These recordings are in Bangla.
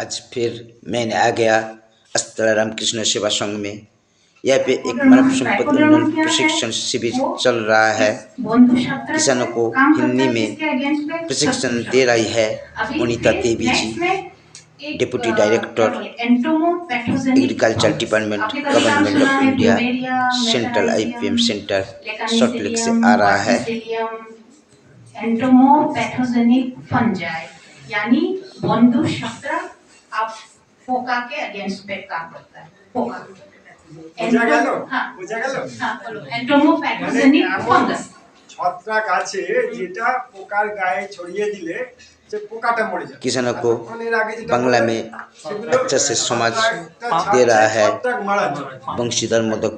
आज फिर मैंने आ गया अस्त्र रामकृष्ण सेवा संघ में। यहाँ पे एक मानव संपत्ति उन्नयन प्रशिक्षण शिविर चल रहा है। किसानों को हिंदी में प्रशिक्षण दे रही है Anita Devi ji, deputy director agriculture department government of India, central IPM centre Salt Lake से आ रहा है। एंटोमोपैथोजेनिक फंजाई यानी बंधु शत्रु आप पोका के अगेंस्ट पे काम करता है। पोका एंटोमोपैथोजेनिक फंगस ছত্রাক আছে যেটা পোকার গায়ে ছড়িয়ে দিলে সে পোকাটা মরে যায়। किसानों को बांग्ला में अच्छा से समाज दे रहा है बंशीधर मोदक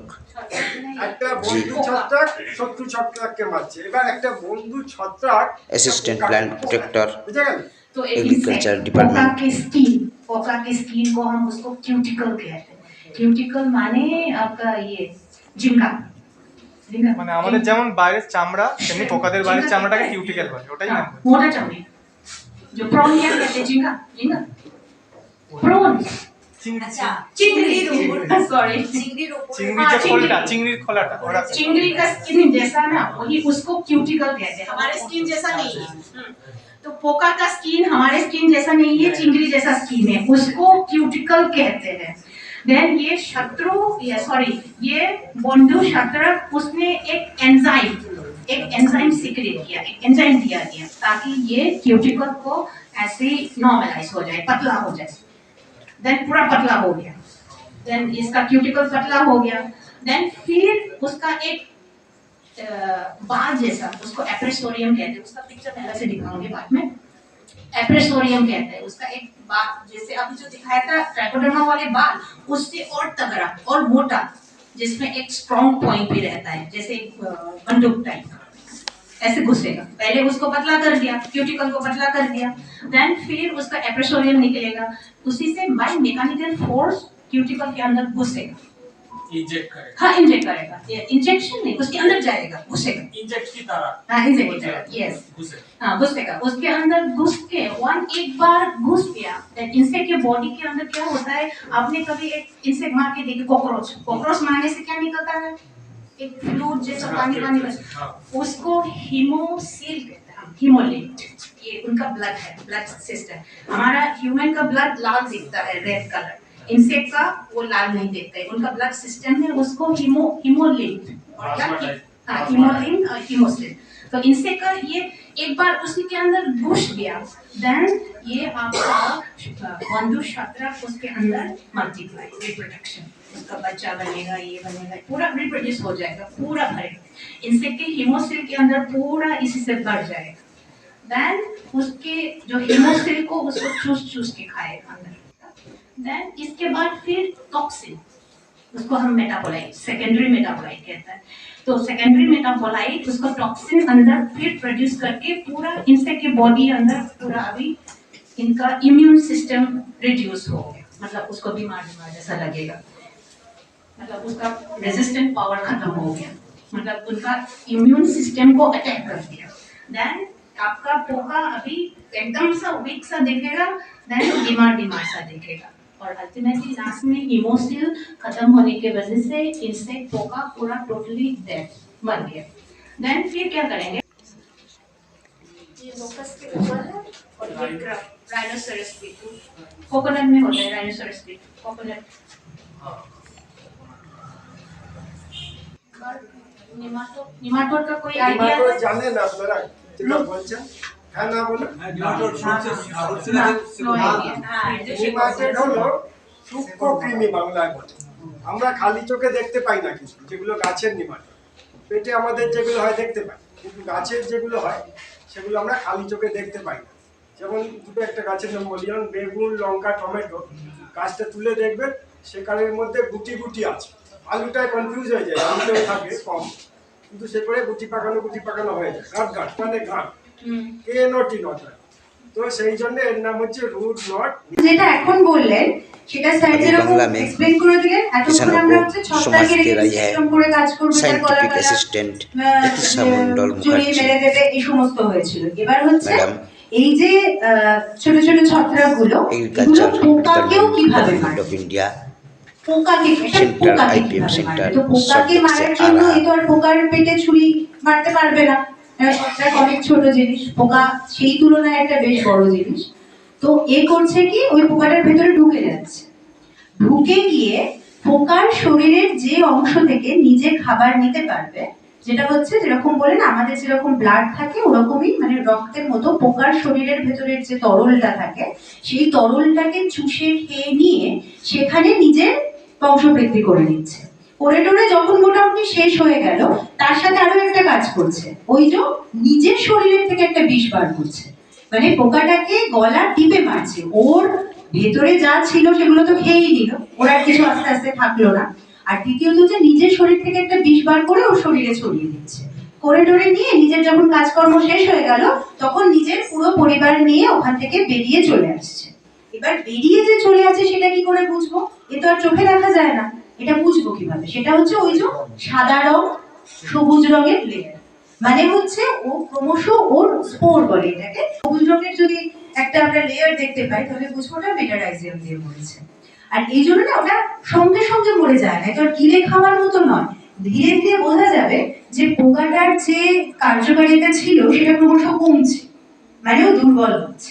একটা বন্ধু ছত্রাক শত্রু ছত্রাককে মারছে। এবার একটা বন্ধু ছত্রাক असिस्टेंट प्लांट प्रोटेक्टर বুঝা गया। तो एग्रीकल्चर डिपार्टमेंट पोका के स्किन को हम उसको क्यूटिकल कहते हैं। क्यूटिकल माने आपका ये जिंगा মানে আমাদের যেমন বাইরের চামড়া তেমনি পোকাদের বাইরের চামড়াটাকে কিউটিকল বলে, ওটাই না मोटा चामड़ी जो प्रॉन क्या कहते हैं जिंगा जिंगा प्रॉन চিংড়ি चिंगड़ी सॉरी চিংড়ির খোলাটা ওরা चिंगड़ी का स्किन जैसा ना वही उसको क्यूटिकल कहते हैं। हमारे स्किन जैसा नहीं है। तो पोका का स्किन हमारे स्किन जैसा नहीं है, चिंगड़ी जैसा स्किन है, उसको क्यूटिकल कहते हैं। देन ये शत्रु ये बंधु शत्रु उसने एक एंजाइम सीक्रेट किया, एक एंजाइम दिया गया ताकि ये क्यूटिकल को ऐसे नॉर्मलाइज हो जाए, पतला हो जाए। देन पूरा पतला हो गया, देन इसका क्यूटिकल पतला हो गया। देन फिर उसका एक बाल जैसा, उसको एप्रेसोरियम कहते हैं, उसका पिक्चर पहले से दिखाऊंगी बाद में। एप्रेसोरियम कहते हैं उसका एक बाल, जैसे अभी जो दिखाया था ट्राइकोडर्मा वाले बाल, उससे और तगड़ा और मोटा, जिसमें एक स्ट्रॉन्ग पॉइंट भी रहता है, जैसे बंदूक टाइप ऐसे घुसेगा। पहले उसको पतला कर दिया, क्यूटिकल को पतला कर दिया, देन फिर उसका एप्रेसोरियम निकलेगा, उसी से बाय मैकेनिकल फोर्स क्यूटिकल के अंदर घुसेगा, इंजेक्ट करेगा। हाँ इंजेक्ट करेगा, इंजेक्शन नहीं, उसके अंदर जाएगा, घुसेगा, इंजेक्ट की तरह हाँ इंजेक्ट यस हाँ घुसेगा, उसके अंदर घुस के एक बार घुस गया। इंसेक्ट के बॉडी के अंदर क्या होता है, आपने कभी एक इंसेक्ट मार के देखे कॉकरोच मारने से क्या निकलता है, एक फ्लूइड जैसा पानी उसको हीमोसील कहते हैं, हीमोलिंट। ये उनका ब्लड है, ब्लड सिस्टम। हमारा ह्यूमन का ब्लड लाल दिखता है, रेड कलर, इंसेक्ट का वो लाल नहीं दिखता है, उनका ब्लड सिस्टम है, उसको हीमोलिंट और हीमोसिल। तो इंसेक्ट का ये एक बार उसी के अंदर घुस गया, देन ये आपका बंधु शत्रु उसके अंदर मल्टीप्लाई, रिप्रोडक्शन, उसका बच्चा बनेगा, ये बनेगा, पूरा रिप्रोड्यूस हो जाएगा, पूरा भरेगा। इंसेक्ट के हीमोसिल के अंदर पूरा इसी से बढ़ जाएगा। देन उसके जो हीमोसिल को उसको चूस के खाएगा अंदर। देन इसके बाद फिर टॉक्सिन, उसको हम मेटाबोलाइट, सेकेंडरी मेटाबोलाइट कहता है। तो सेकेंडरी मेटाबोलाइट उसको टॉक्सिन अंदर फिर प्रोड्यूस करके पूरा इंसेक्ट के बॉडी अंदर पूरा अभी इनका इम्यून सिस्टम रिड्यूस हो गया, मतलब उसको बीमार जैसा लगेगा, मतलब उसका रेजिस्टेंट पावर खत्म हो गया, मतलब उनका इम्यून सिस्टम को अटैक कर दिया। देन आपका पोका अभी एकदम सा वीक सा दिखेगा, देन बीमार सा दिखेगा, और अल्टीमेटली लास्ट में हीमोसिल खत्म होने के वजह से इंसेक्ट पोका पूरा टोटली डेड मर गया। देन फिर क्या करेंगे, ये लोकस के ऊपर है और ये राइनोसोरस कीट, कोकोनट में होता है राइनोसोरस कीट, कोकोनट निमाटोड का कोई आइडिया है? জানেন আপনারা যেটা বলছেন, হ্যাঁ না বলুন। নিমাটোড হলো সূক্ষ্ম কৃমি বাংলায় বলে। আমরা খালি চোখে দেখতে পাই না কিছু, যেগুলো গাছের নিমাটোড, পেটে আমাদের যেগুলো হয় দেখতে পাই, কিন্তু গাছের যেগুলো হয় সেগুলো আমরা খালি চোখে দেখতে পাই না। যেমন দুটো একটা গাছের নাম বলি, যেমন বেগুন, লঙ্কা, টমেটো, গাছটা তুলে দেখবেন সেখানের মধ্যে গুটি গুটি আছে। আলুটায় কনফিউজ হয়ে যায়, আলুটাও থাকে কম, কিন্তু সে করে গুটি পাকানো হয়ে যায়, গাঁট মানে গাঁট, কেনটি নট। তো সেই জন্য এর নাম হচ্ছে রুট নট। যেটা এখন বললেন সেটা স্যার যেরকম এক্সপ্লেইন করে দিলেন, এতক্ষণ আমরা হচ্ছে ছত্রাকের সিস্টেম করে কাজ করব, তার গলা অ্যাসিস্ট্যান্ট চিকিৎসা মণ্ডল জড়িয়ে মেরে দেবে, এই সমস্ত হয়েছিল। এবার হচ্ছে এই যে ছোট ছোট ছত্রাকগুলো, এগুলো एग्रीकल्चर পোকাকেও কিভাবে गवर्नमेंट মারে, ऑफ इंडिया পোকাকে এটা সেন্ট্রাল পোকাকে IPM কিভাবে সেন্টার মারে? তো পোকাকে সব মারার से आ জন্য रहा এ তো আর পোকার পেটে ছুরি মারতে পারবে না, ছত্রাক অনেক ছোট জিনিস, পোকা সেই তুলনায় একটা বেশ বড় জিনিস। তো এ করছে কি, ওই পোকাটার ভেতরে ঢুকে যাচ্ছে, ঢুকে গিয়ে পোকার শরীরের যে অংশ থেকে নিজে খাবার নিতে পারবে, যেটা হচ্ছে যেরকম বলেন আমাদের যেরকম ব্লাড থাকে ওরকমই মানে রক্তের মতো পোকার শরীরের ভেতরের যে তরলটা থাকে সেই তরলটাকে চুষে খেয়ে নিয়ে সেখানে নিজের বংশবৃদ্ধি করে নিচ্ছে। করে টোরে যখন মোটামুটি শেষ হয়ে গেল, তার সাথে আরো একটা কাজ করছে, ওই যে নিজের শরীরের থেকে একটা বিষ বার করছে, মানে পোকাটাকে গলা টিপে মারছে, ওর ভেতরে যা ছিল সেগুলো তো খেয়েই নিল, ওর আর কিছু আস্তে আস্তে থাকলো না। আর দ্বিতীয়ত হচ্ছে নিজের শরীর থেকে একটা বিষ বার করে ওর শরীরে ছড়িয়ে দিচ্ছে, করে টোরে নিয়ে নিজের যখন কাজকর্ম শেষ হয়ে গেল তখন নিজের পুরো পরিবার নিয়ে ওখান থেকে বেরিয়ে চলে আসছে। এবার বেরিয়ে যে চলে আসছে সেটা কি করে বুঝবো? এ তো আর চোখে দেখা যায় না, এটা বুঝবো কিভাবে? সেটা হচ্ছে ওই যে সাদা রং সবুজ রঙের লেয়ার, মানে হচ্ছে ও ক্রমশ ওর স্পোর বলে এটাকে, সবুজ রঙের যদি একটা আমরা লেয়ার দেখতে পাই তাহলে বুঝবো ওটা মেটারাইজিয়াম দিয়ে মরেছে। আর এই জন্য না ওটা সঙ্গে সঙ্গে মরে যায় না, এটা গিলে খাওয়ার মতো নয়, ধীরে ধীরে বোঝা যাবে যে পোকাটার যে কার্যকারিতা ছিল সেটা ক্রমশ কমছে, মানে ও দুর্বল হচ্ছে।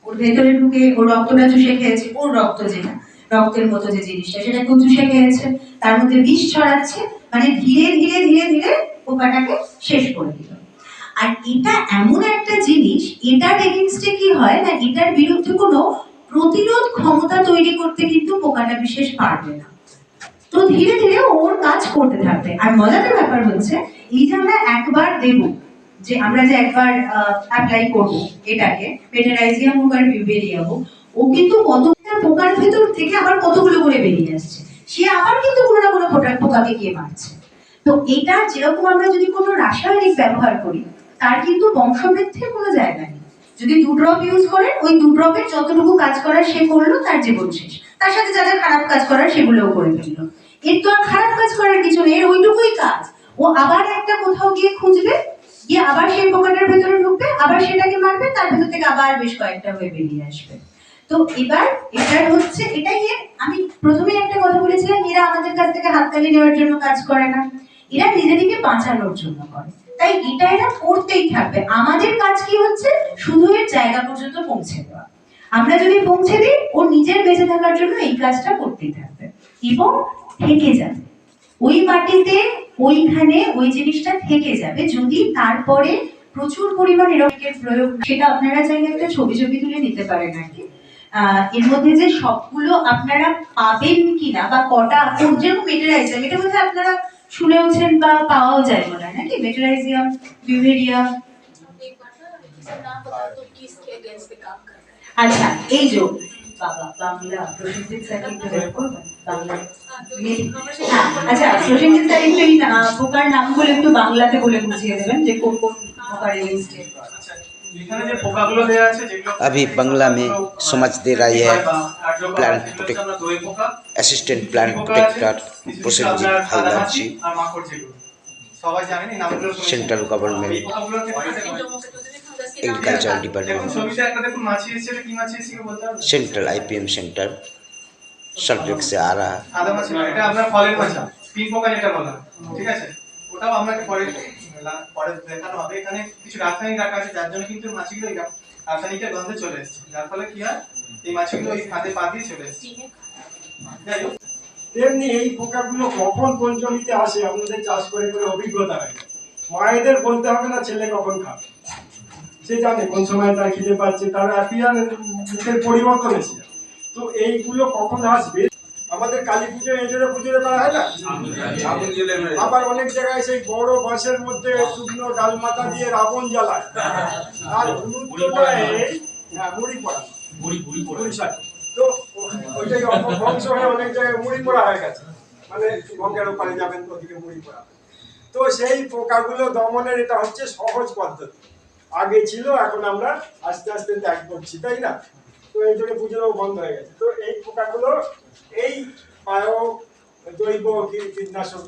ওর ভেতরে ঢুকে ওর রক্তটা চুষে খেয়েছে, ওর রক্ত যেটা রক্তের মতো যে জিনিসটা সেটাকেও চুষে খেয়েছে, তার মধ্যে বিষ ছড়াচ্ছে, মানে ধীরে ধীরে ধীরে ধীরে পোকাটাকে শেষ করে দিল। আর এটা এমন একটা জিনিস, এটার এগেইনস্টে কি হয় না, এটার বিরুদ্ধে কোনো প্রতিরোধ ক্ষমতা তৈরি করতে কিন্তু পোকাটা বিশেষ পারবে না। তো ধীরে ধীরে ওর কাজ করতে থাকবে। আর মজার ব্যাপার হচ্ছে এই যে আমরা একবার দেব, যে আমরা যে একবার অ্যাপ্লাই করব এটাকে মেটারাইজিয়াম হোক আর বিউবেরিয়া হোক, ও কিন্তু কতটা পোকার ভেতর থেকে আবার কতগুলো করে বেরিয়ে আসছে, সে আবার কিন্তু কোনো না কোনো পোকাকে গিয়ে মারছে। তো এটা যেরকম আমরা যদি কোনো রাসায়নিক ব্যবহার করি তার কিন্তু বংশবৃদ্ধির কোনো জায়গা নেই। যদি 2 ড্রপ ইউজ করেন, ওই 2 ড্রপের যতটুকু কাজ করার সে করলো, তার জীবন শেষ, তার সাথে যা যা খারাপ কাজ করার সেগুলোও করে ফেললো। এর তো আর খারাপ কাজ করার কিছু নেই, এর ওইটুকুই কাজ, ও আবার একটা কোথাও গিয়ে খুঁজবে, গিয়ে আবার সেই পোকাটার ভেতরে ঢুকবে, আবার সেটাকে মারবে, তার ভেতর থেকে আবার বেশ কয়েকটা হয়ে বেরিয়ে আসবে। তো এবার এটার হচ্ছে এটাই আমি প্রথমে একটা কথা বলেছিলাম, এরা আমাদের কাছ থেকে হাততালি নেওয়ার জন্য কাজ করে না, এরা নিজেদেরকে বাঁচানোর জন্য করে, তাই এটা এরা করতেই থাকবে। আমাদের কাজ কি হচ্ছে, শুধু এর জায়গা পর্যন্ত পৌঁছে দেওয়া, আমরা যদি পৌঁছে দিই ও নিজের বেঁচে থাকার জন্য এই কাজটা করতেই থাকবে এবং থেকে যাবে ওই মাটিতে, ওইখানে ওই জিনিসটা থেকে যাবে। যদি তারপরে প্রচুর পরিমাণ এরকমের প্রয়োগ, সেটা আপনারা চাইলে একটা ছবি তুলে নিতে পারেন আর কি। এর মধ্যে যে সবগুলো আপনারা পাবেন কিনা বা কটা, যেরকম মেটারাইজিয়াম, এটা বোধহয় আপনারা শুনেওছেন বা পাওয়াও যায় মনে হয় নাকি, মেটারাইজিয়াম, বিউভেরিয়া। আচ্ছা, এই যে বাবা বাংলা প্রসেনজিৎ স্যার একটু হেল্প করবেন বাংলা। আচ্ছা, প্রসেনজিৎ স্যার একটু এই পোকার নামগুলো একটু বাংলাতে বলে বুঝিয়ে দেবেন যে কোন কোন পোকার লিস্টে। अभी बांग्ला में समझ दे रही है plant assistant plant protector Prasenjit Haldar ji, central government agriculture department, central IPM centre Salt Lake से आ रहा है। এটা আপনার ফলের মাছা, স্পিন পোকা যেটা বলা, ঠিক আছে, ওটাও আপনাকে পরে দেখানো হবে। এখানে কিছু রাসায়নিক রাখা আছে যার জন্য কিন্তু মাছিগুলো এই রাসায়নিকের গন্ধে চলে এসেছে, যার ফলে কি হয় এই মাছিগুলো ওই খাদ্যে পা দিয়ে চলে এসেছে। যাই হোক, তেমনি এই পোকাগুলো কখন কোন জমিতে আসে আপনাদের চাষ করে করে অভিজ্ঞতা হয়, মায়েদের বলতে হবে না ছেলে কখন খাবে, সে জানে কোন সময় তার খিদে পাচ্ছে, তার অ্যাপিয়ার মুখের পরিবর্তন এসে। তো এইগুলো কখন আসবে, আমাদের কালী পুজো এজন্য পুজোতে করা হয় না, আবার অনেক জায়গায় সেই বড় বাঁশের মধ্যে শুকনো ডাল মাথা দিয়ে রাবণ জ্বালায়, আর মুড়ি পড়া, তো ওইটাই অপভ্রংশ হয়ে অনেক জায়গায় মুড়ি পড়া হয়ে গেছে, মানে গঙ্গের ওপারে যাবেন ওদিকে মুড়ি পড়া। তো সেই পোকাগুলো দমনের এটা হচ্ছে সহজ পদ্ধতি, আগে ছিল, এখন আমরা আস্তে আস্তে ত্যাগ করছি, তাই না? তো এই জন্য পুজোও বন্ধ হয়ে গেছে। তো এই পোকাগুলো এই বায়ো জৈব কীটনাশক